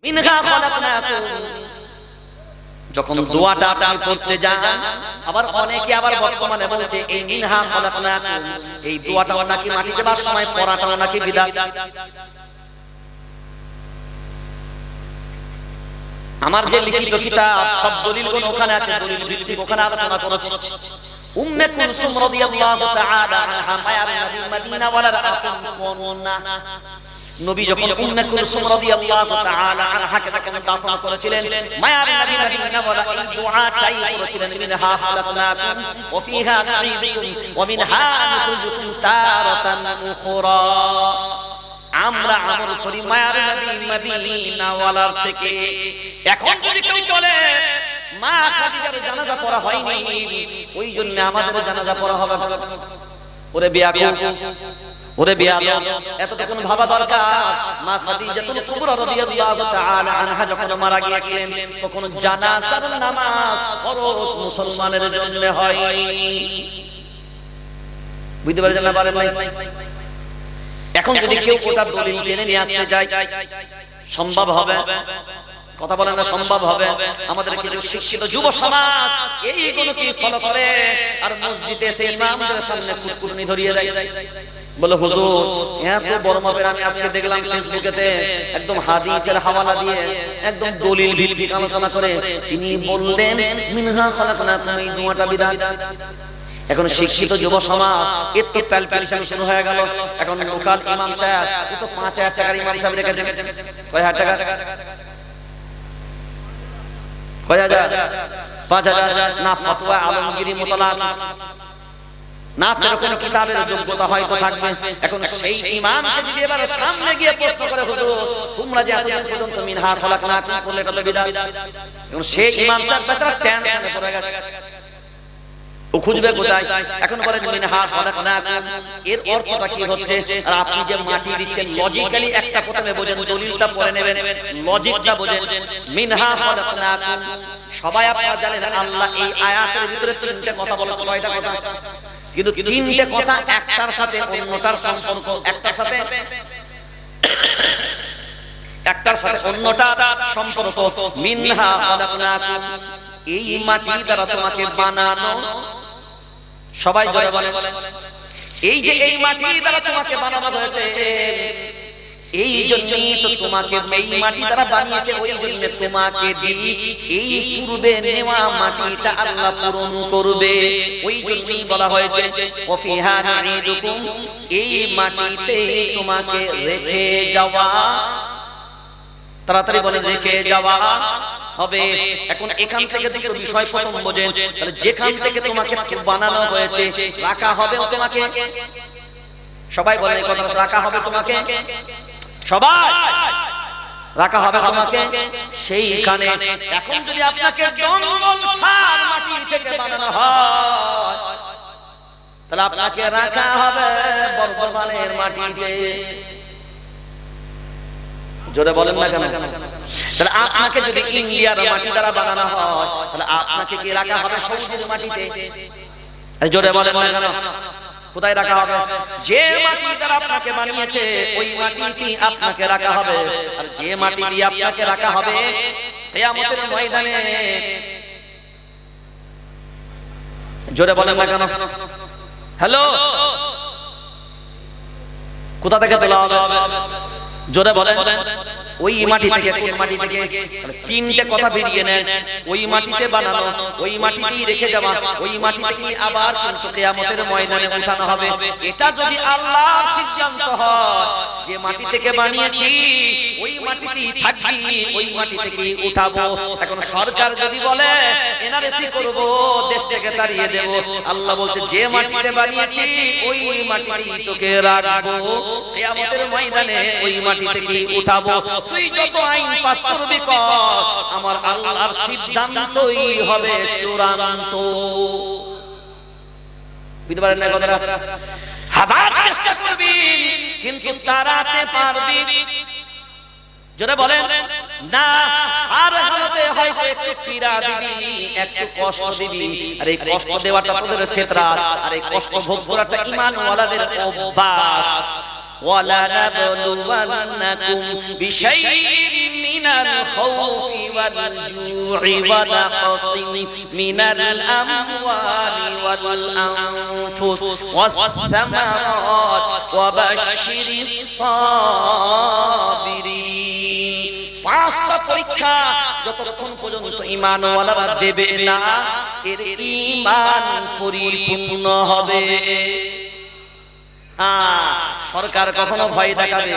মিনহা খলাকনাকুম, যখন দোয়াটা আপনি পড়তে যান, আবার অনেকে আবার বর্তমানে বলছে এই মিনহা খলাকনাকুম এই দোয়াটাও নাকি মাটি দেবার সময় পড়াটাও নাকি বিদআত। আমার যে লিখিত কিতাব সব দলিলগুলো ওখানে আছে, দলিল ভিত্তিক ওখানে আলোচনা করেছি। উম্মে কুলসুম রাদিয়াল্লাহু তাআলা আনহা মায়ার নবী মদিনা ওয়ালার আপন কন্যা। নবী যখন উম্মে কুলসুম রাদিয়াল্লাহু তাআলা আনহাকে যখন দাফন করেছিলেন, মায়ার নবী মদিনা ওয়ালা এই দোয়াটাই করেছিলেন, মিনহা খালাকনাকুম ওয়া ফিহা নুঈদুকুম ওয়া মিনহা নুখরিজুকুম তারাতান উখরা। আমরা আমল করি মায়ার নবী মদিনা ওয়ালার থেকে। এখন যদি কেউ বলে মা খাদিজার জানাজা পড়া হয়নি, ওই জন্য আমাদের জানাজা পড়া হবে না, ওরে বিয়াকুব, ওরে বিয়াদব, এতটুকু ভাবা দরকার। মা খাদিজাতুল কুবরা রাদিয়াল্লাহু তাআলা আনহা যখন মারা গিয়েছিলেন, তখন জানাজার নামাজ ফরজ মুসলমানের জন্য হয়। বুঝতে পারছেন না? পারেন নাই? এখন যদি কেউ ওটা দলিল টেনে নিয়ে আসতে যায়, সম্ভব হবে? কথা বলেন না সম্ভব হবে? আমাদের কিছু শিক্ষিত যুব সমাজ এইগুলোকে ফলো করে আর মসজিদে এসে ইমামদের সামনে কুটকুটনি ধরিয়ে দেয়, বলে হুজুর এত বড় মাপের। আমি আজকে দেখলাম ফেসবুকেতে একদম হাদিসের হাওয়ালা দিয়ে একদম দলিল ভিত্তিক আলোচনা করে তিনি বললেন মিনহা খালাকনাকুম এই দোয়াটা বিদআত। এখন শিক্ষিত যুব সমাজ এর তো প্যালপ্যালিশন শুরু হয়ে গেল। এখন লোকাল ইমাম সাহেব, ও তো ৫,০০০ টাকার ইমাম সাহেব রেখেছেন। কয় হাজার টাকা? কয় হাজার? ৫,০০০। না ফতোয়া আলমগীরি মোতালা আছে, না এরকম কিতাবের যোগ্যতা হয়তো থাকবে। এখন সেই ইমামকে যদি এবার সামনে গিয়ে প্রশ্ন করে হুজুর তোমরা যে এতদিন পর্যন্ত মিনহা খালাকনাকুম বললে এটা তো বিদআত, এখন সেই ইমাম সাহেব বেচারা টেনশনে পড়ে গেছে, ও খুঁজবে কোথায়? এখন বলেন মিনহা খালাকনাকুম এর অর্থটা কি হচ্ছে? আর আপনি যে মাটি দিচ্ছেন লজিক্যালি একটা প্রথমে বোঝেন, দলিলটা পড়ে নেবেন, লজিকটা বোঝেন। মিনহা খালাকনাকুম সবাই আপনারা জানেন আল্লাহ এই আয়াতের ভিতরে তিনটে কথা বলেছে। কয়টা কথা? কিন্তু তিনটে কথা একটার সাথে অন্যটার সম্পর্ক, একটার সাথে অন্যটার সম্পর্ক। মিনহা খালাকনাকুম এই মাটি দ্বারা তোমাকে বানানো। সবাই জোরে বলেন, এই যে এই মাটি দ্বারা তোমাকে বানানো হয়েছে, এই জন্যই তো তোমাকে এই মাটি দ্বারা বানিয়েছে, ওই জন্য তোমাকে দিই এই পূর্বে নেওয়া মাটিটা আল্লাহ পূরণ করবে। ওই জন্যই বলা হয়েছে ওয়া ফিহা নুঈদুকুম এই মাটিতে তোমাকে রেখে যাওয়া। তাড়াতাড়ি বলেন, রেখে যাওয়া হবে। এখন এখান থেকে দুটো বিষয় প্রথম বোঝেন, তাহলে যেখান থেকে তোমাকে বানানো হয়েছে রাখা হবে ও তোমাকে। সবাই বলেন এই কথাটা, রাখা হবে তোমাকে, সবাই রাখা হবে তোমাকে সেইখানে। এখন যদি আপনাকে জঙ্গল সার মাটি থেকে বানানো হয়, তাহলে আপনাকে রাখা হবে বর্ধমানের মাটিতে। জোরে বলেন না কেন? তাহলে আপনাকে যদি ইন্ডিয়ার মাটি দ্বারা বানানো হয়, তাহলে আপনাকে কি রাখা হবে সৌদির মাটিতে? জোরে বলেন না কেন? কোথায় রাখা হবে? যে মাটি দ্বারা আপনাকে বানিয়েছে ওই মাটিতেই আপনাকে রাখা হবে। আর যে মাটি দিয়ে আপনাকে রাখা হবে কিয়ামতের ময়দানে, জোরে বলেন না কেন? হ্যালো, কোথা থেকে তোলা হবে? জোরে বলেন। ওই মাটি থেকে। কোন মাটি থেকে? তিনটে কথা বেরিয়ে নেন। ওই মাটিতে বানানো, ওই মাটিতেই রেখে যাওয়া, ওই মাটি থেকেই আবার কিন্তু কিয়ামতের ময়দানে উঠানো হবে। এটা যদি আল্লাহর সিদ্ধান্ত হয় যে মাটি থেকে বানিয়েছি ওই মাটিতেই থাকবি, ওই মাটি থেকেই উঠাবো। এখন সরকার যদি বলে এনআরসি করব, দেশ থেকে তাড়িয়ে দেব, আল্লাহ বলছে যে মাটিতে বানিয়েছি ওই মাটিতেই তোকে রাখবো, কিয়ামতের ময়দানে ওই মাটি থেকেই উঠাবো। তুই যত আইন পাস করবি কর, আমার আল্লাহর সিদ্ধান্তই হবে চূড়ান্ত। বুঝতে পারেন না কথাটা? হাজার চেষ্টা করবি কিন্তু তাড়াতে পারবি জোরে বলেন না। আর হালতে হয়তো একটু পীড়া দিবি, একটু কষ্ট দিবি, আর এই কষ্ট দেওয়াটা তোদের ফিতরাত, আর এই কষ্ট ভোগ করাটা ঈমান ওয়ালাদের অভ্যাস। وَلَنَبْلُوَنَّكُمْ بِشَيْءٍ مِّنَ মিনাল খাউফি ওয়াল জু'i ওয়া নাকসিন মিনাল আমওয়ালি ওয়াল আনফুস ওয়াস সামারাত ওয়া বাশশিরিস সাবিরিন। পাঁচটা পরীক্ষা যতক্ষণ পর্যন্ত ঈমানওয়ালারা দেবে না, এর ঈমান পরিপূর্ণ হবে। সরকার কখনো ভয় দেখাবে,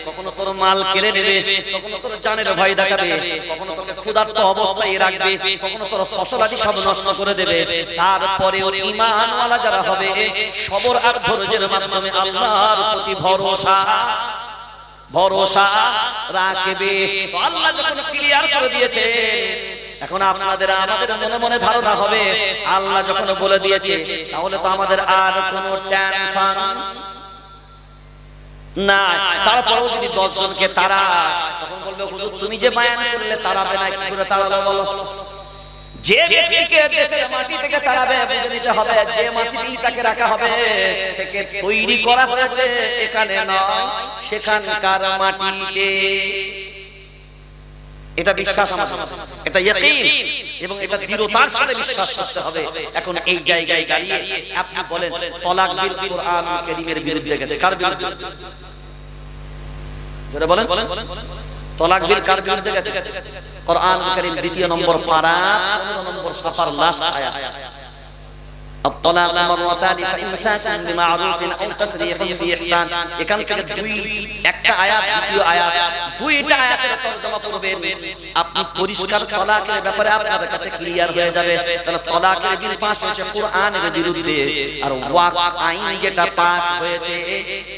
কখনো তোর মাল কেড়ে নেবে, কখনো তোর জানের ভয় দেখাবে, কখনো তোকে ক্ষুধার্ত অবস্থায় রাখবে, কখনো তোর ফসলাদি সব নষ্ট করে দেবে। তারপরেও ঈমানওয়ালা যারা হবে, সবর আর ধৈর্যের মাধ্যমে আল্লাহর প্রতি ভরসা রাখবে। তো আল্লাহ যখন ক্লিয়ার করে দিয়েছে, এখন আপনাদের আমাদের মনে মনে ধারণা হবে আল্লাহ যখন বলে দিয়েছে, তাহলে তো আমাদের আর কোনো টেনশন না। তারপরেও যদি 10 জনকে তারা, তখন বলবে হুজুর তুমি যে বায়ান করলে তারাবে না, কি করে তাড়ালো বলো? যে ব্যক্তিকে দেশের মাটি থেকে তাড়াবে বুঝে নিতে হবে, যে মাটিতেই তাকে রাখা হবে সেকে তৈরি করা হয়েছে এখানে নয়, সেখানকার মাটিতে। এটা বিশ্বাস আমাদের, এটা ইয়াকিন এবং এটা দৃঢ়তার সাথে বিশ্বাস করতে হবে। এখন এই জায়গায় দাঁড়িয়ে আপনি বলেন তালাক বিল কোরআন কারীমের বিরুদ্ধে গেছে, কার বিরুদ্ধে? জোরে বলেন, তালাক বিল কার বিরুদ্ধে গেছে? কোরআন কারীম 2 নম্বর পারা 15 নম্বর সূরার লাস্ট আয়াত। الطلاق مرتان فإمساك بمعروف أو تسريح بإحسان। এখান থেকে একটা আয়াত, দ্বিতীয় আয়াত, দুইটা আয়াতের তরজমা করবেন, আপনি পরিষ্কার তালাকের ব্যাপারে আপনাদের কাছে ক্লিয়ার হয়ে যাবে। তাহলে তালাকের বিল পাস হয়েছে কোরআনের বিরুদ্ধে, আর ওয়াকফ আইন যেটা পাস হয়েছে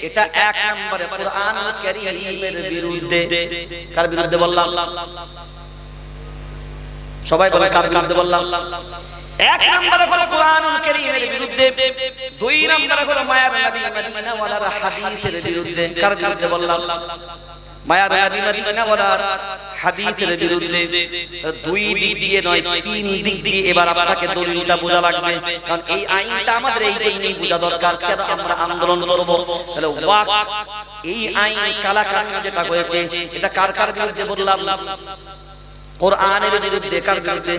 এটা 1 নম্বরে কোরআন কারীমের বিরুদ্ধে। কার বিরুদ্ধে বললাম? সবাই বলে কার বিরুদ্ধে বললাম? 1 নম্বরে হলো কোরআনুল কারীমের বিরুদ্ধে, 2 নম্বরে হলো মায়ার নবী মদিনা ওয়ালার হাদিসের বিরুদ্ধে। কার বিরুদ্ধে বললাম? মায়ার নবী মদিনা ওয়ালার হাদিসের বিরুদ্ধে। 2 দিক দিয়ে নয়, 3 দিক দিয়ে এবার আপনাকে দলিলটা বোঝা লাগবে, কারণ এই আইনটা আমাদের এই জন্যই বোঝা দরকার, কেন আমরা আন্দোলন করব। তাহলে ওয়াকফ এই আইন কালাকানুন যেটা হয়েছে এটা কার কার বিরুদ্ধে বললাম? কোরআনের বিরুদ্ধে। কার বিরুদ্ধে?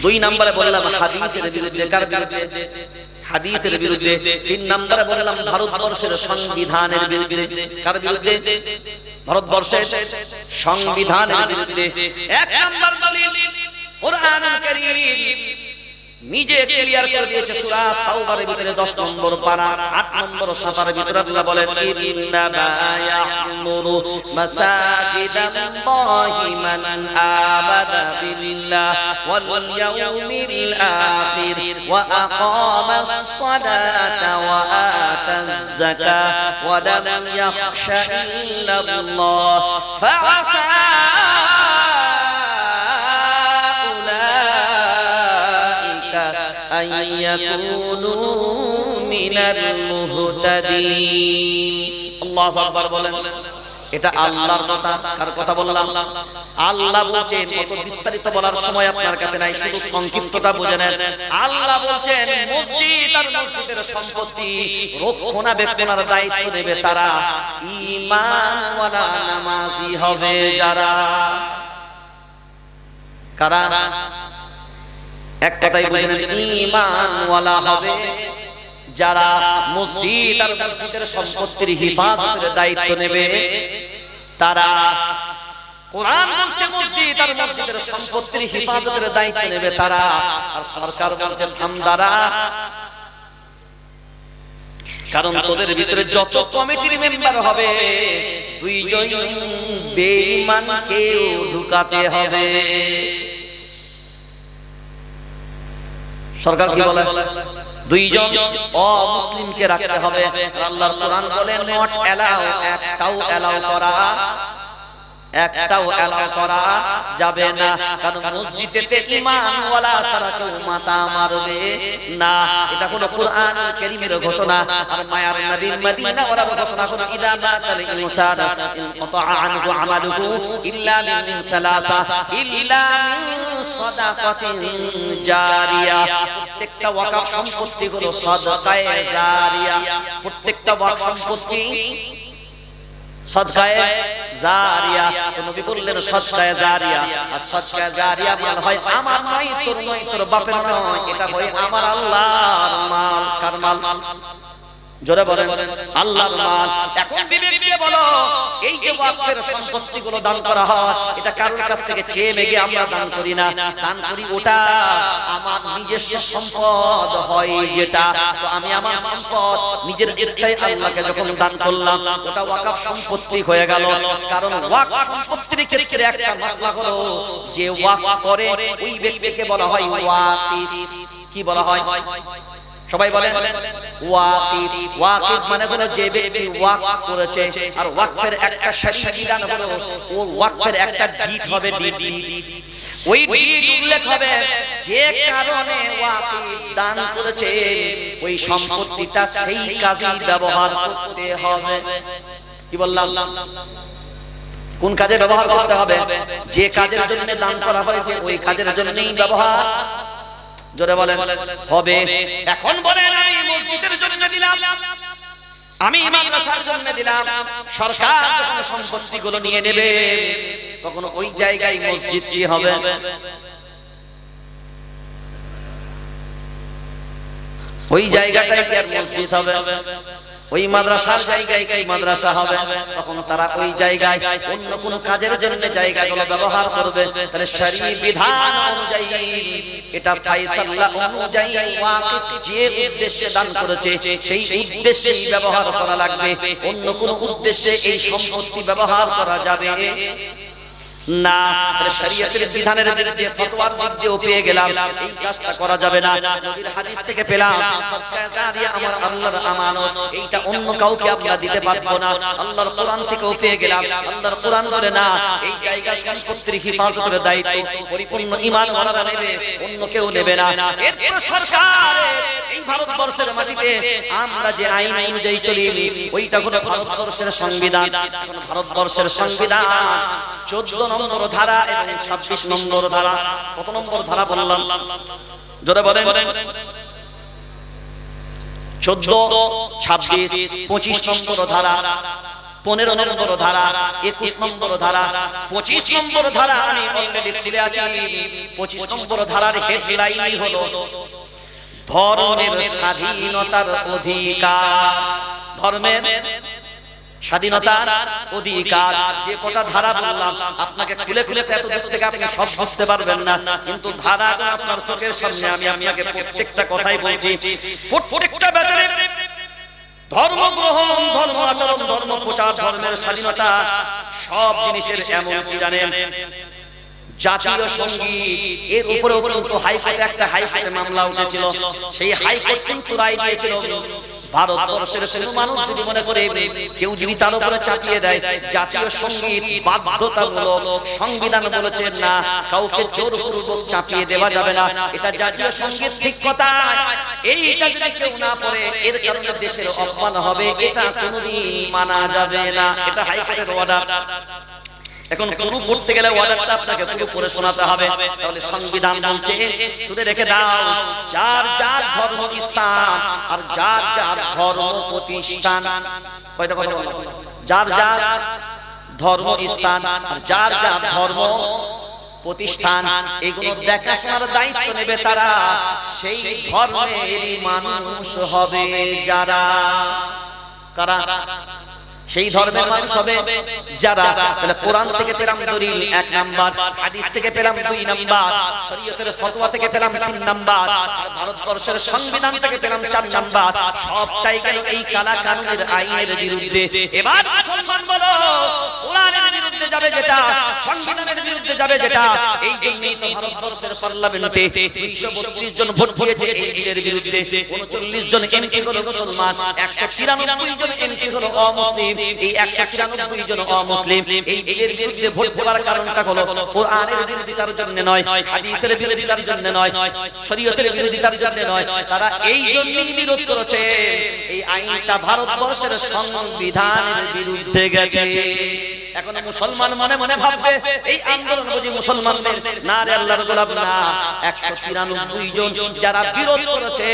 2 নম্বরে বললাম হাদিসের বিরুদ্ধে। কার বিরুদ্ধে? হাদিসের বিরুদ্ধে। 3 নম্বরে বললাম ভারতবর্ষের সংবিধানের বিরুদ্ধে। কার বিরুদ্ধে? ভারতবর্ষের সংবিধানের বিরুদ্ধে। 1 নম্বর দলিল কোরআনুল কারীম নিজে ক্লিয়ার করে দিয়েছে সূরা তাওবার ভিতরে 10 নম্বর পারা 8 নম্বর সাফার ভিতরে আল্লাহ বলেন ইন্নামা ইয়া'মুরু মাসাজিদাল্লাহি মান আমানা বিল্লাহি ওয়াল ইয়াউমিল আখির ওয়া আকামাস সালাতা ওয়া আতাজ যাকাতা ওয়া লাম ইয়াখশা ইল্লাল্লাহ ফাআসা ইয়াকুনু মিনাল মুহতাদিন। আল্লাহু আকবার বলেন। এটা আল্লাহর কথা। কার কথা বললাম? আল্লাহ বলছেন, কত বিস্তারিত বলার সময় আপনার কাছে নাই, শুধু সংক্ষিপ্তটা বুঝে নেন। আল্লাহ বলছেন মসজিদ আর মসজিদের সম্পত্তি রক্ষণাবেক্ষণের দায়িত্ব নেবে তারা ঈমানওয়ালা নামাজি হবে যারা। কারা? এক কথাই বুঝে নেন, ঈমানওয়ালা হবে যারা মসজিদ আর মসজিদের সম্পত্তির হিফাজতের দায়িত্ব নেবে তারা। কোরআন বলছে মসজিদ আর মসজিদের সম্পত্তির হিফাজতের দায়িত্ব নেবে তারা, আর সরকার বলছে থামদারা। কারণ তোদের ভিতরে যত কমিটির মেম্বার হবে 2 জন বেঈমানকেও ঢুকাতে হবে। সরকার কি বলে? 2 জন অমুসলিমকে রাখতে হবে। আল্লাহর কোরআন বলে নট অ্যালাউ, একটাও অ্যালাউ করা যাবে না। কারণ মসজিদেতে ঈমানওয়ালা ছাড়া কেউ মাথা মারবে না। এটা হলো কোরআনুল কারীমের ঘোষণা। আর মায়ার নবী মদিনা ওয়ালার ঘোষণা হলো ইদা মাতাল ইনসান ইনকাতা আনহু আমালুহু ইল্লা মিন সালাসা ইল্লা মিন সাদাকাতিন জারিয়া। প্রত্যেকটা ওয়াকফ সম্পত্তি হলো সাদকায়ে জারিয়া। প্রত্যেকটা ওয়াকফ সম্পত্তি সাদকায়ে জারিয়া। তো নবী বললেন সদকায়ে জারিয়া, আর সদকায়ে জারিয়া মাল হয় আমার নয়, তোর নয়, তোর বাপের নয়, এটা হয় আমার আল্লাহর মাল। কার মাল? জোরে বলেন আল্লাহর মাল। এখন বিবেক দিয়ে বলো, এই যে ওয়াকফের সম্পত্তিগুলো দান করা হয়, এটা কারোর কাছ থেকে চেয়ে মেগে আমরা দান করি না, দান করি ওটা আমার নিজস্ব সম্পদ হয় যেটা। তো আমি আমার সম্পদ নিজের ইচ্ছায় আল্লাহকে যখন দান করলাম, ওটা ওয়াকফ সম্পত্তি হয়ে গেল। কারণ ওয়াকফ সম্পত্তির ক্ষেত্রে একটা মাসলা হলো, যে ওয়াকফ করে ওই ব্যক্তিকে বলা হয় ওয়াকিফ। কি বলা হয়? সবাই বলেন ওয়াকিফ। ওয়াকিফ মানে হলো যে ব্যক্তি ওয়াকফ করেছে। আর ওয়াকফের একটা শরীয়ত বিধান হলো, ও ওয়াকফের একটা ডিড হবে, ডিড। ওই ডিড উল্লেখ হবে যে কারণে ওয়াকিফ দান করেছে, ওই সম্পত্তিটা সেই কাজে ব্যবহার করতে হবে। কি বললাম? কোন কাজে ব্যবহার করতে হবে? যে কাজের জন্য দান করা হয়েছে ওই কাজের জন্যই ব্যবহার জোরে বলেন হবে। এখন বলেন আমি মসজিদের জন্য দিলাম, আমি মাদ্রাসার জন্য দিলাম, সরকার যখন সম্পত্তিগুলো নিয়ে নেবে তখন ওই জায়গায় মসজিদ কি হবে? ওই জায়গাটাই কি আর মসজিদ হবে? ওই মাদ্রাসার জায়গায় কি মাদ্রাসা হবে? তখন তারা ওই জায়গায় অন্য কোন কাজের জন্য জায়গাগুলো ব্যবহার করবে। তাহলে শরীয়ত বিধান অনুযায়ী, এটা ফায়সালা অনুযায়ী ওয়াকিফ যে উদ্দেশ্যে দান করেছে সেই উদ্দেশ্যেই ব্যবহার করা লাগবে। অন্য কোন উদ্দেশ্যে এই সম্পত্তি ব্যবহার করা যাবে না। শরীয়তের বিধানের বিরুদ্ধে ফতোয়ার দিক দিয়েও পেয়ে গেলাম এই কাজটা করা যাবে না। নবীর হাদিস থেকে পেলাম সদকায়ে জারিয়া আমার আল্লাহর আমানত, এইটা অন্য কাউকে আমরা দিতে পারবো না। আল্লাহর কোরআন থেকেও পেয়ে গেলাম, আল্লাহর কোরআন বলে না এই জায়গা সম্পত্তির হিফাজতের দায়িত্ব পরিপূর্ণ ঈমানওয়ালারা নেবে, অন্য কেউ নেবে না। এরপর সরকার এই ভারতবর্ষের মাটিতে আমরা যে আইন অনুযায়ী চলি ওইটা হলো ভারতবর্ষের সংবিধান। এখন ভারতবর্ষের সংবিধান 14 নম্বর ধারা এবং 26 নম্বর ধারা। কত নম্বর ধারা বললাম? জোরে বলেন। 14, 26, 25 নম্বর ধারা, 15 নম্বর ধারা, 21 নম্বর ধারা, 25 নম্বর ধারা আমি অলরেডি খুলে আছি। 25 নম্বর ধারার হেডলাইনই হলো ধর্মের স্বাধীনতার অধিকার। ধর্মের স্বাধীনতার অধিকার। যে কটা ধারা বললাম আপনাকে খুলে খুলে এত দূর থেকে আপনি সব বুঝতে পারবেন না, কিন্তু ধারাগুলো আপনার চোখের সামনে আমি আপনাকে প্রত্যেকটা কথাই বলছি। প্রত্যেকটা ব্যাপারে ধর্ম গ্রহণ, ধর্ম আচরণ, ধর্ম প্রচার, ধর্মের স্বাধীনতা সব জিনিসের এমন কি জানেন, জাতীয় সঙ্গীত এর উপরে কিন্তু হাইকোর্টে একটা হাইকোর্টে মামলা উঠেছিল। সেই হাইকোর্ট কিন্তু রায় দিয়েছিল ভারতবর্ষের কোন মানুষ যদি মনে করে কেউ যদি তার উপরে চাপিয়ে দেয় জাতীয় সঙ্গীত বাধ্যতামূলক, সংবিধান বলেছে না কাউকে জোরপূর্বক চাপিয়ে দেওয়া যাবে না, এটা জাতীয় সঙ্গীত ঠিক কথা। এইটা যদি কেউ না পড়ে এর কারণে দেশের অপমান হবে, এটা কোনোদিন মানা যাবে না। এটা হাইকোর্টের অর্ডার। এখন পুরো পড়তে গেলে অর্ডারটা আপনাকে পুরো পড়ে শোনাতে হবে। তাহলে সংবিধান বলছে, শুনে রেখে দাও, যার যার ধর্ম স্থান আর যার যার ধর্ম প্রতিষ্ঠান। কয়টা কথা বললাম? যার যার ধর্ম স্থান আর যার যার ধর্ম প্রতিষ্ঠান, এগুলো দেখাশোনার দায়িত্ব নেবে তারা, সেই ধর্মের মানুষ হবে যারা। কারা? সেই ধর্মের মানুষ হবে যারা। তাহলে কোরআন থেকে পেলাম দলিল 1 নাম্বার, হাদিস থেকে পেলাম 2 নাম্বার, শরীয়তের ফতোয়া থেকে পেলাম 3 নাম্বার, আর ভারতবর্ষের সংবিধান থেকে পেলাম 4 নাম্বার। সবটাই গেল এই কালা কানুনের আইনের বিরুদ্ধে। এবার মুসলমান বলো, কোরআনের বিরুদ্ধে যাবে যেটা, সংবিধানের বিরুদ্ধে যাবে যেটা। এই জন্যই তো ভারতবর্ষের পার্লামেন্টে 232 জন ভোট দিয়েছে এই বিলের বিরুদ্ধে। 39 জন এমপি হলো মুসলমান, 193 জন এমপি হলো অমুসলিম। এই 193 জন অমুসলিম এই বিলের বিরুদ্ধে ভোট দেওয়ার কারণটা হলো কোরআনের বিরোধিতার জন্য নয়, হাদিসের বিরোধিতার জন্য নয়, শরীয়তের বিরোধিতার জন্য নয়। তারা এই জন্যই বিরোধ করেছে, এই আইনটা ভারতবর্ষের সংবিধানের বিরুদ্ধে গেছে। এখন মুসলমান মনে মনে ভাববে এই আন্দোলন বুঝি মুসলমানদের, না রে আল্লাহর গোলাম না। 193 জন যারা বিরোধ করেছে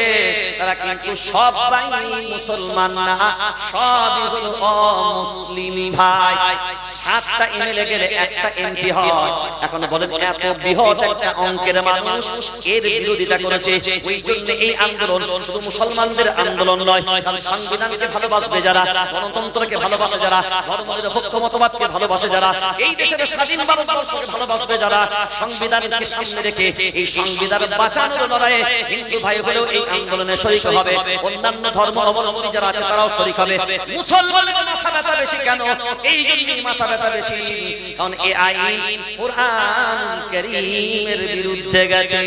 তারা কিন্তু সবাই মুসলমান না, সবই হলো অমুসলিম ভাই। 7টা এমএলএ গেলে একটা এমপি হয়। এখন বলেন এত বৃহৎ একটা অঙ্কের মানুষ এর বিরোধিতা করেছে। ওই জন্য এই আন্দোলন শুধু মুসলমানদের আন্দোলন নয়, কারণ সংবিধানকে ভালোবাসবে যারা, গণতন্ত্রকে ভালোবাসে যারা, ধর্মনিরপেক্ষ মতবাদকে ভালোবাসে যারা, এই দেশের স্বাধীন ভারতবর্ষকে ভালোবাসবে যারা, সংবিধানকে সামনে রেখে এই সংবিধান বাঁচানোর লড়াইয়ে হিন্দু ভাই হলেও এই আন্দোলনে শরীক হবে, অন্যান্য ধর্ম অবলম্বী যারা আছে তারাও শরীক হবে। মুসলমানের মাথা ব্যথা বেশি কেন? এই জন্যই মাথা ব্যথা বেশি, কারণ এই আইন কুরআন কারীমের বিরুদ্ধে গেছে।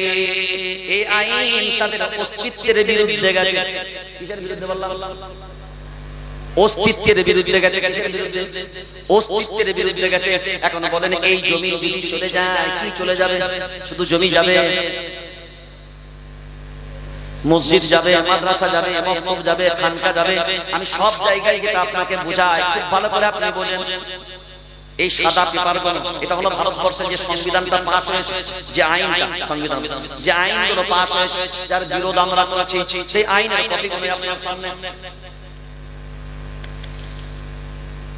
এই আইন তাদের অস্তিত্বের বিরুদ্ধে গেছে। কিসের বিরুদ্ধে বললাম? অস্তিত্বের বিরুদ্ধে গেছে। কিসের বিরুদ্ধে? অস্তিত্বের বিরুদ্ধে গেছে। এখন বলেন এই জমি যদি চলে যায়, কি চলে যাবে? শুধু জমি যাবে? মসজিদ যাবে, মাদ্রাসা যাবে, মক্তব যাবে, খানকা যাবে। আমি সব জায়গায় যেটা আপনাকে বোঝাই খুব ভালো করে আপনি বোঝেন। এই সাদা পেপারগুলো, এটা হলো ভারতবর্ষের যে সংবিধানটা পাস হয়েছে, যে আইনটা, সংবিধান যে আইনগুলো পাস হয়েছে, যার বিরোধ আমরা করেছি, সেই আইনের কপিগুলো আপনার সামনে।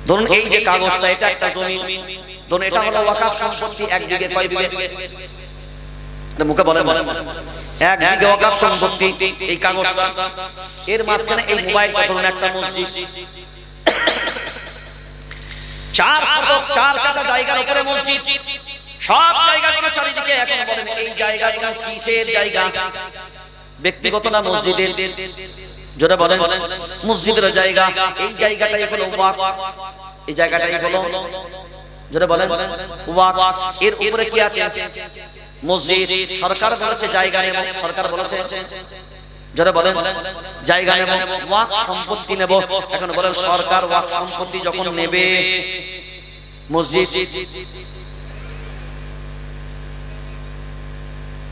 ধরুন এই যে কাগজটা, এটা একটা জমি, ধরুন এটা হলো ওয়াকফ সম্পত্তি। 1 বিঘে কয় বিঘে? মুখে বলেন। 1 বিঘে ওয়াকফ সম্পত্তি এই কাগজটা। এর মাঝখানে এই মোবাইলটা, ধরুন একটা মসজিদ, 4 কাঠা জায়গার উপরে মসজিদ, সব জায়গাগুলো চারিদিকে। এখন বলেন এই জায়গাগুলো কিসের জায়গা? ব্যক্তিগত না মসজিদের? জোরে বলেন। মসজিদের জায়গা। এই জায়গাটাই হলো ওয়াকফ। এই জায়গাটাই হলো, জোরে বলেন, ওয়াকফ। এর উপরে কি আছে? মসজিদ। সরকার বলেছে জায়গা নেব, সরকার বলেছে, জোরে বলেন, জায়গা নেব, ওয়াকফ সম্পত্তি নেব। এখন বলেন সরকার ওয়াকফ সম্পত্তি যখন নেবে, মসজিদ,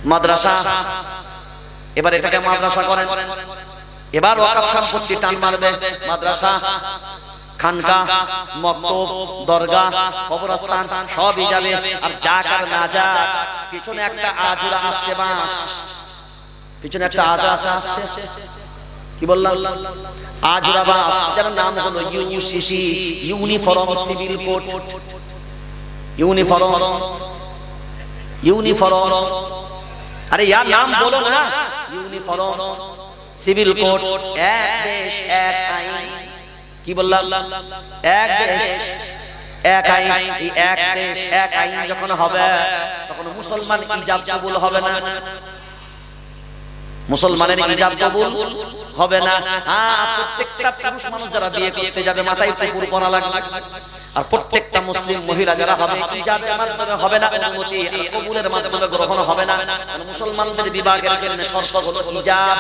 মাদ্রাসা, এবার এটাকে মাদ্রাসা করেন, এবার ওয়াকফ সম্পত্তি টান মারবে, মাদ্রাসা, খানকা, মক্তব, দরগা, কবরস্থান সবই যাবে। আর যাক আর না যাক, পিছনে একটা আজুরা আসছে, বাঁশ, পিছনে একটা আজরা আসছে, কি বললাম? আজরা বাঁশ, যার নাম হলো UCC, uniform civil code. Uniform, uniform, আরে ইয়ার নাম বলো না, ইউনিফর্ম সিভিল কোড। এক দেশ এক আইন। কি বললাম? এক দেশ এক আইন। এই এক দেশ এক আইন যখন হবে, তখন মুসলমান ইজাব কবুল হবে না। মুসলমানের ইজাব কবুল হবে না। প্রত্যেকটা পুরুষ মানুষ যারা বিয়ে করতে যাবে মাথায় টুকুর পরা লাগবে। আর প্রত্যেকটা মুসলিম মহিলা যারা হবে, ইজাবের মাধ্যমে হবে না অনুমতি, আর কবুলের মাধ্যমে গ্রহণ হবে না। মুসলমানদের বিবাহের জন্য শর্ত হলো ইজাব।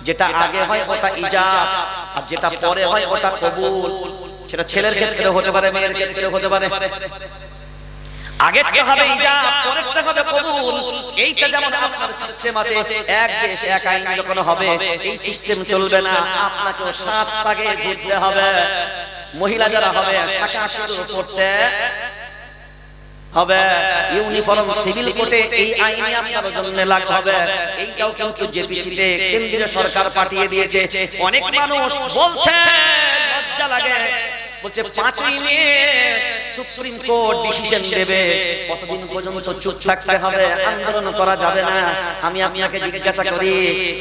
যেটা আগে হয় ওটা ইজাব, আর যেটা পরে হয় ওটা কবুল। সেটা ছেলের ক্ষেত্রে হতে পারে, মেয়ের ক্ষেত্রে হতে পারে। আগেরটা হবে ইজাব, পরেরটা হবে কবুল। এইটা যেমন আপনার সিস্টেম আছে, এক দেশ এক আইন যখন হবে, এই সিস্টেম চলবে না। আপনাকেও 7 পাকে ঘুরতে হবে। মহিলা যারা হবে শাখা শুরু করতে হবে। ইউনিফর্ম সিভিল কোডে এই আইনে আপনার জন্য লাগু হবে। এইটাও কিন্তু জেপিসিতে কেন্দ্রীয় সরকার পাঠিয়ে দিয়েছে। অনেক মানুষ বলছে, লজ্জা লাগে, বলছে 5ই মে সুপ্রিম কোর্ট ডিসিশন দেবে, কতদিন পর্যন্ত চুপ থাকতে হবে, আন্দোলন করা যাবে না। আমি আপনাকে জিজ্ঞাসা করি,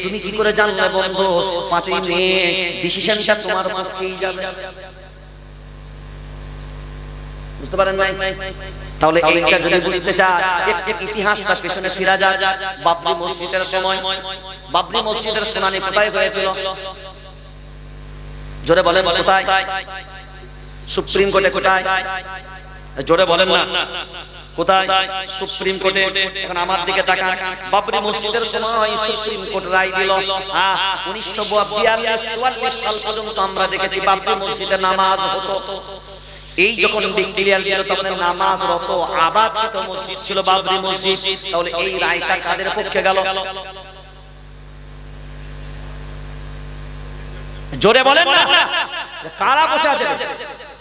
তুমি কি করে জানলে বন্ধু 5ই মে ডিসিশনটা তোমার পক্ষেই যাবে? বুঝতে পারেন নাই? তাহলে এইটা যদি বুঝতে চান, একটু ইতিহাসটা পেছনে ফিরা যায়। বাবরি মসজিদের সময়, বাবরি মসজিদের শুনানি কোথায় হয়েছিল? জোরে বলেন, কোথায়? সুপ্রিম কোর্টে। কোথায়? জোরে বলেন না, কোথায়? সুপ্রিম কোর্টে। এখন আমার দিকে তাকান, বাবরি মসজিদের সময় সুপ্রিম কোর্ট রায় দিল। 1942-44 সাল পর্যন্ত আমরা দেখেছি বাবরি মসজিদে নামাজ হতো। এই যখন ডিক্লেয়ার দিল, তখন নামাজরত আবাদিত মসজিদ ছিল বাবরি মসজিদ। তাহলে এই রায়টা কাদের পক্ষে গেল? জোরে বলেন না, কারা বসে আছে?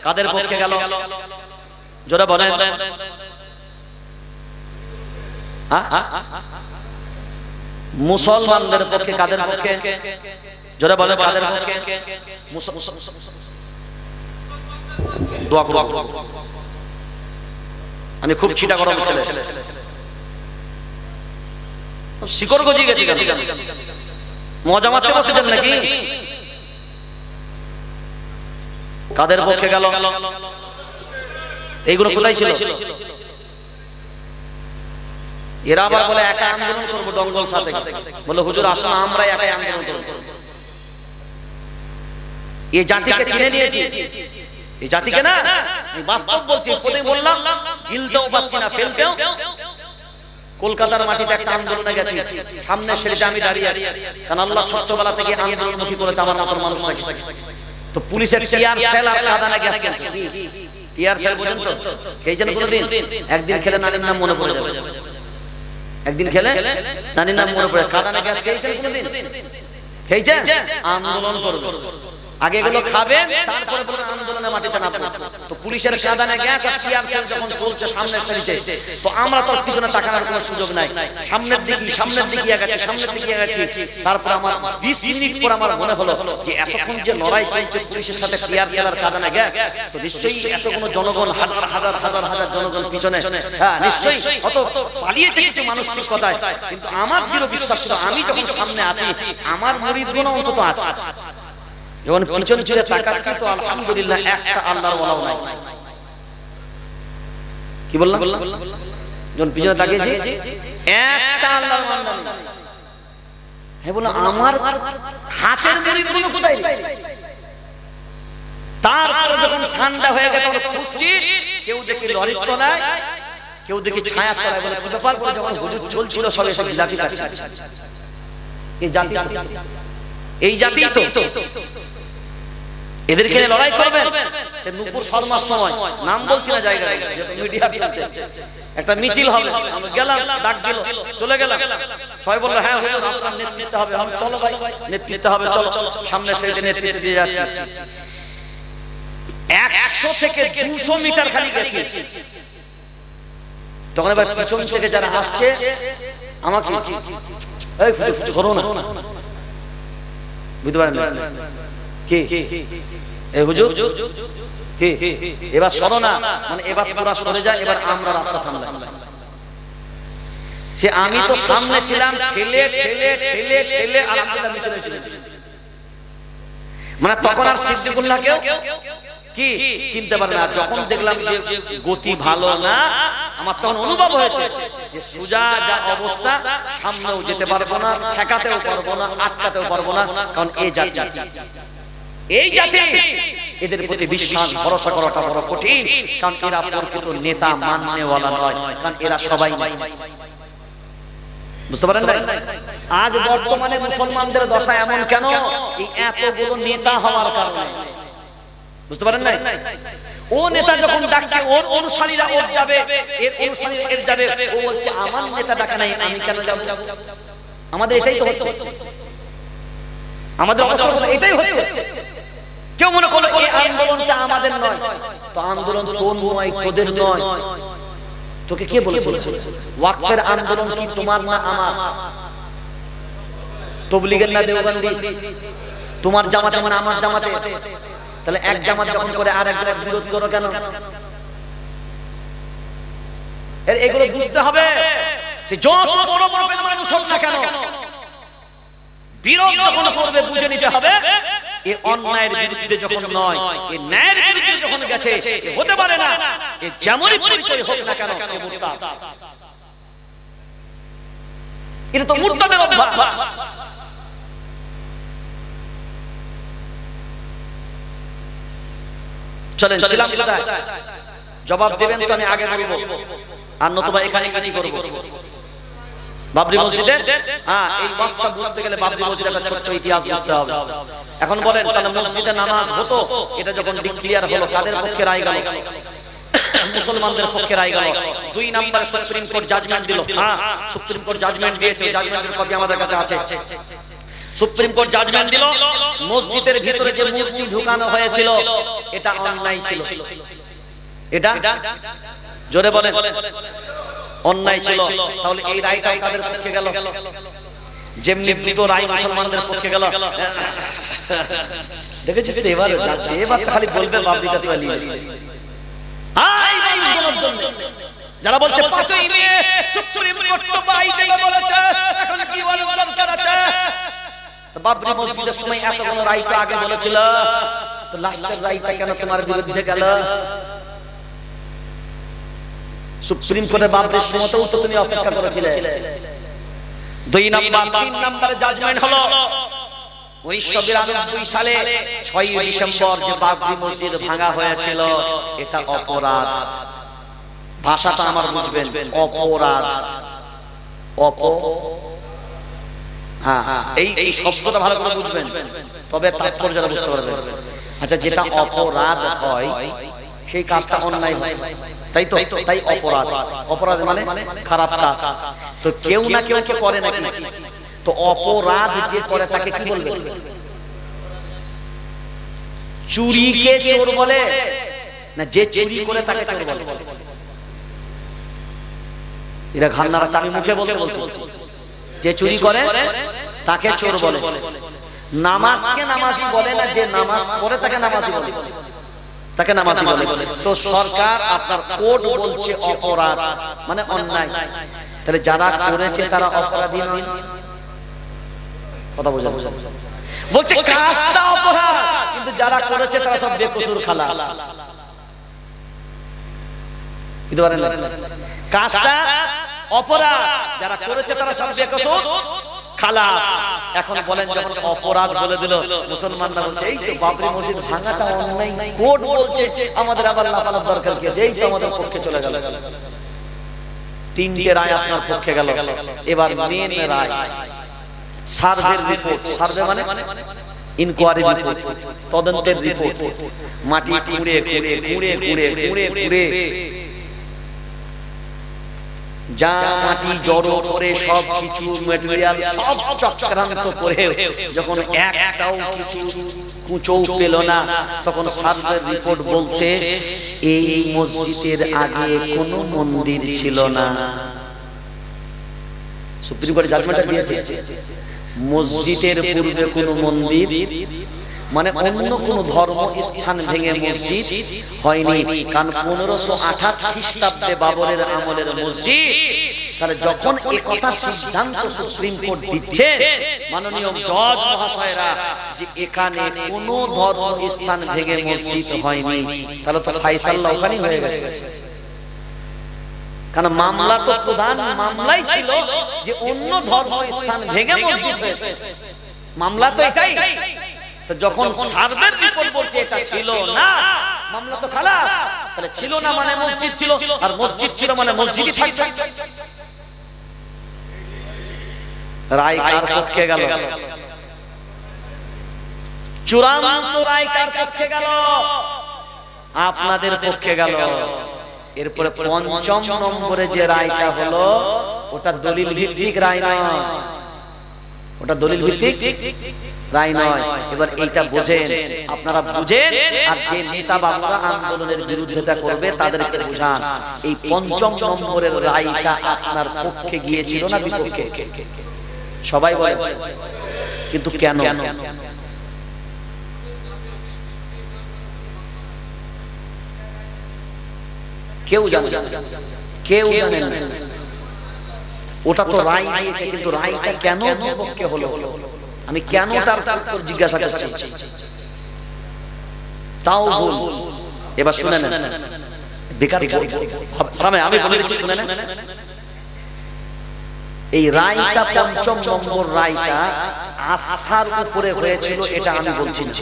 কাদের পক্ষে গেল? জোরে বলেন। মুসলমানদের পক্ষে, কাদের পক্ষে? জোরে বলেন কাদের পক্ষে? দোয়া করো। আমি খুব ছিটা গরম ছেলে, শিকড় গজিয়ে গেছে। মজা মারতে বসেছেন নাকি? কাদের পক্ষে গেল? এইগুলো কোথায় ছিল? এরা আবার বলে একা আন্দোলন করবো ডঙ্গল সাথে। বলে হুজুর আসুন আমরা একাই আন্দোলন করবো। এই জাতিকে চিনে নিয়েছি, এই জাতিকে না বাস্তব বলছি। প্রথমে বললাম গিলতেও পাচ্ছি না, ফেলতেও। কলকাতার মাটিতে একটা আন্দোলনে গেছি, সামনের সারিতে আমি দাঁড়িয়ে আছি, কারণ আল্লাহ ছোট্টবেলা থেকে আন্দোলনমুখী করেছে আমার মতো মানুষটাকে। তো পুলিশের টিয়ার সেল আর কাঁদানে গ্যাস চলছে। টিয়ার সেল বুঝেন তো? খেয়েছেন কোনোদিন? একদিন খেলে নানির নাম মনে পড়ে যাবে। একদিন খেলে নানির নাম মনে পড়ে। কাঁদানে গ্যাস খেয়েছেন কোনোদিন? খেয়েছেন? আন্দোলন করবো, আগে এগুলো খাবেন, তারপরে বলবেন আন্দোলনে মাটিতে নামবেন। তো পুলিশের কাঁদানে গ্যাস আর টিয়ার সেল যখন চলছে সামনের সারিতে, তো আমরা তো পিছনে তাকানোর কোনো সুযোগ নাই। সামনের দিকে আগাচ্ছি। তারপর আমার 20 মিনিট পর আমার মনে হলো যে এতক্ষণ যে লড়াই চলছে পুলিশের সাথে টিয়ার সেল আর কাঁদানে গ্যাস, তো নিশ্চয়ই এতগুলো জনগণ, হাজার জনগণ পিছনে, হ্যাঁ নিশ্চয়ই কত পালিয়েছে কিছু মানুষ, ঠিক কথায়। কিন্তু আমার দৃঢ় বিশ্বাস ছিল আমি যখন সামনে আছি আমার মুরিদগণ অন্তত আছে। যখন পিছন ফিরে তাকাচ্ছি তো আলহামদুলিল্লাহ একটা আল্লাহর ওয়ালাও নাই। কি বললাম? যখন পিছনে তাকিয়েছি একটা আল্লাহর ওয়ালা নাই। হ্যাঁ বললাম আমার হাতের মুরিদগুলো কোথায়? তারপরে যখন ঠান্ডা হয়ে গেছে তখন খুঁজছি, কেউ দেখি লরির তলায়, কেউ দেখি ছায়ার তলায়। বলে কি ব্যাপার? বলে যখন হুজুর চলছিল সব এসে জাতি কাটছে। এই জাতি তো এদেরকে লড়াই করবেন। সে নূপুর শর্মার সময়, নাম বলছি না জায়গা, যেহেতু মিডিয়া চলছে, একটা মিছিল হবে, আমি গেলাম, ডাক দিল, চলে গেলাম। সবাই বললো হ্যাঁ হুজুর আপনার নেতৃত্ব হবে। আমি চলো ভাই নেতৃত্ব হবে, চলো। সামনে সেই নেতৃত্ব দিয়ে যাচ্ছে। 100 থেকে 200 মিটার খালি গেছি, তখন এবার পিছন থেকে যারা আসছে আমাকে এই খুঁজে করো না, বুঝতে পারেন কি এই হুজুর কি এবার সরো না, মানে এবার তোরা সরে যায়, এবার আমরা রাস্তা সামলাই। সে আমি তো সামনে ছিলাম, ঠেলে ঠেলে ঠেলে ঠেলে আলহামদুলিল্লাহ পিছনে ছিলাম। মানে তখন আর সিদ্দিকুল্লাহকেও কি চিনতে পারে না। যখন দেখলাম যে গতি ভালো না, আমার তখন অনুভব হয়েছে যে সুজা যা অবস্থা, সামনেও যেতে পারবো না, ঠেকাতেও পারবো না, আটকাতেও পারবো না। কারণ এই জাতি এদের প্রতি বিশ্বাস ভরসা করাটা বড় কঠিন। কারণ এরা প্রকৃত নেতা মাননেওয়ালা নয়, কারণ এরা সবাই বুঝতে পারেন না। আজ বর্তমানে মুসলমানদের দশা এমন কেন? এই এতগুলো নেতা হওয়ার কারণে। বুঝতে পারেন না? ও নেতা যখন ডাকছে ওর অনুসারীরা ওর যাবে, এর অনুসারীরা এর যাবে। ও বলছে আমার নেতা ডাকা নাই, আমি কেন যাব? আমাদের এটাই তো হচ্ছে, আমাদের অবস্থা এটাই হচ্ছে। কেউ মনে করলো এই আন্দোলনটা আমাদের নয়, তো আন্দোলন তোর নয়, তোদের নয়। তোকে কে বলেছে ওয়াকফের আন্দোলন কি তোমার না আমার? তবলিগের না দেওবন্দি? তোমার জামাতে মানে আমার জামাতে? তাহলে এক জামাত যখন করে আর এক জামাত বিরোধ করো কেন? এগুলো বুঝতে হবে যে যত বড় বড় মানুষ হোক না কেন, বিরোধ যখন করবে বুঝে নিতে হবে এ অন্যায়ের বিরুদ্ধে যখন নয়, এ ন্যায়ের বিরুদ্ধে যখন গেছে, হতে পারে না এ যেমনই পরিচয় হোক না কেন এ মুরতাদ। এটা তো মুরতাদের অভ্যাস। চলেন ছিলাম কোথায়? জবাব দেবেন তো আমি আগে বলবো, আর নতুবা এখানে কি করব? বাবরি মসজিদে, হ্যাঁ এই ওয়াক্তটা বুঝতে গেলে বাবরি মসজিদের একটা ছোট্ট ইতিহাস বুঝতে হবে। এখন বলেন তাহলে মসজিদে নামাজ হতো, এটা যখন ডিক্লিয়ার হলো কাদের পক্ষে রায় গেল? মুসলমানদের পক্ষে রায় গেল। 2 নম্বরে সুপ্রিম কোর্ট জাজমেন্ট দিল। হ্যাঁ সুপ্রিম কোর্ট জাজমেন্ট দিয়েছে, জাজমেন্টের কপি আমাদের কাছে আছে। সুপ্রিম কোর্ট জাজমেন্ট দিল মসজিদের ভিতরে যে মূর্তি ঢুকানো হয়েছিল এটা অন্যায় ছিল। এটা জোরে বলেন অন্যায় ছিল। তাহলে এই রায়টাও তাদের পক্ষে গেল, যেমনি দুটো রায় মুসলমানদের পক্ষে গেল। দেখেছিস তো এবার যাচ্ছে, এবার খালি বলবে বাবরিটা পালিয়ে। যারা বলছে পাঁচই মে সুপ্রিম কোর্ট তো বাই দেবে বলেছে, এখন কি বলে দরকার আছে? তো বাবরি মসজিদের সময় এতগুলো রায় তো আগে বলেছিল, তো লাস্টের রায়টা কেন তোমার বিরুদ্ধে গেল? সুপ্রিম কোর্টে বাবরির সময়তেও তো তুমি অপেক্ষা করেছিলে। 2 নাম্বার 3 নম্বরে জাজমেন্ট হলো 1992 সালে 6 ডিসেম্বর যে বাবরি মসজিদ ভাঙা হয়েছিল, এটা অপরাধ। ভাষাটা আমার বুঝবেন, অপরাধ। এই শব্দটা ভালো করে বুঝবেন, তবে তাৎপর্যটা বুঝতে পারবেন। আচ্ছা, যেটা অপরাধ হয় সেই কাজটা অন্যায় হয়, তাই তো? তাই অপরাধ, অপরাধ মানে খারাপ কাজ। তো কেউ না কেউ কে করে নাকি? তো অপরাধ যে করে তাকে কি বলবে? চুরিকে চোর বলে না যে চুরি করে তাকে চোর বলে? এরা ঘান্নারা চাবি মুখে বলতে বলছে, যে চুরি করে তাকে চোর বলে। নামাজকে নামাজি বলে না, যে নামাজ পড়ে তাকে নামাজি বলে, তাকে নামাজি বলে। তো সরকার আপনার কোর্ট বলছে অপরাধ মানে অন্যায়, তাহলে যারা করেছে তারা অপরাধী নয়? কথা বোঝা বলছে কাজটা অপরাধ, কিন্তু যারা করেছে তারা সব বেকসুর খালাস। বুঝতে পারেন? কাজটা অপরাধ, যারা করেছে তারা সব বেকসুর খালাস। এখন বলেন, যখন অপরাধ বলে দিল, মুসলমানরা বলছে এই তো বাবরি মসজিদ ভাঙাটা অন্যায়, কোর্ট বলছে আমাদের আবার লাফানোর দরকার কি আছে, এই তো আমাদের পক্ষে চলে গেল। 3টে রায় আপনার পক্ষে গেল। এবার মেন রায়, সার্ভের রিপোর্ট। সার্ভে মানে ইনকোয়ারি রিপোর্ট, তদন্তের রিপোর্ট। মাটি খুঁড়ে খুঁড়ে খুঁড়ে খুঁড়ে খুঁড়ে খুঁড়ে যা মাটি জড়ো করে সব কিছু ম্যাটেরিয়াল সব চক্রান্ত করে যখন একটাও কিছু কুঁচো পেল না, তখন সার্ভে রিপোর্ট বলছে এই মসজিদের আগে কোনো মন্দির ছিল না। সুপ্রিম কোর্ট জাজমেন্ট দিয়েছে মসজিদের পূর্বে কোনো মন্দির মানে অন্য কোন ধর্ম স্থান ভেঙে মসজিদ হয়নি। কারণ 1528 খ্রিস্টাব্দে বাবরের আমলের মসজিদ। তাহলে যখন এই কথা সিদ্ধান্ত সুপ্রিম কোর্ট দিচ্ছে মাননীয় জজ মহাশয়রা যে এখানে কোন ধর্ম স্থান ভেঙে মসজিদ হয়নি, তাহলে তো ফায়সালা ওখানেই হয়ে গেছে। কারণ মামলা তো প্রধান মামলাই ছিল যে অন্য ধর্ম স্থান ভেঙে মসজিদ হয়েছে, মামলা তো এটাই। তো যখন সার্ভের রিপোর্ট বলছে এটা ছিল না, মামলা তো খালাস। তাহলে ছিল না মানে মসজিদ ছিল, আর মসজিদ ছিল মানে মসজিদই থাকবে। রায় কার পক্ষে গেল? চূড়ান্ত রায় কার পক্ষে গেল? আপনাদের পক্ষে গেল। এরপরে ৫ম নম্বরে যে রায়টা হলো ওটা দলিল ভিত্তিক রায় নয়, ওটা দলিল ভিত্তিক রায় নয়। এবার এইটা বোঝেন, আপনারা বুঝেন, আর যে নেতা বাবুরা আন্দোলনের বিরুদ্ধেতা করবে তাদেরকে বুঝান। এই ৫ম নম্বরের রায়টা আপনার পক্ষে গিয়েছিল না বিপক্ষে? সবাই বলে, কিন্তু কেন? কেউ জানে না, কেউ জানে না। ওটা তো রায় দিয়েছে, কিন্তু রায়টা কেন বিপক্ষে হলো আমি কেন তার উত্তর জিজ্ঞাসা করছি, তাও ভুল। এবার শুনে নেন, বেকার আমি বলে দিচ্ছি, শুনে নেন। এই রায়টা ৫ম নম্বর রায়টা আস্থার উপরে হয়েছিল, এটা আমি বলছি না।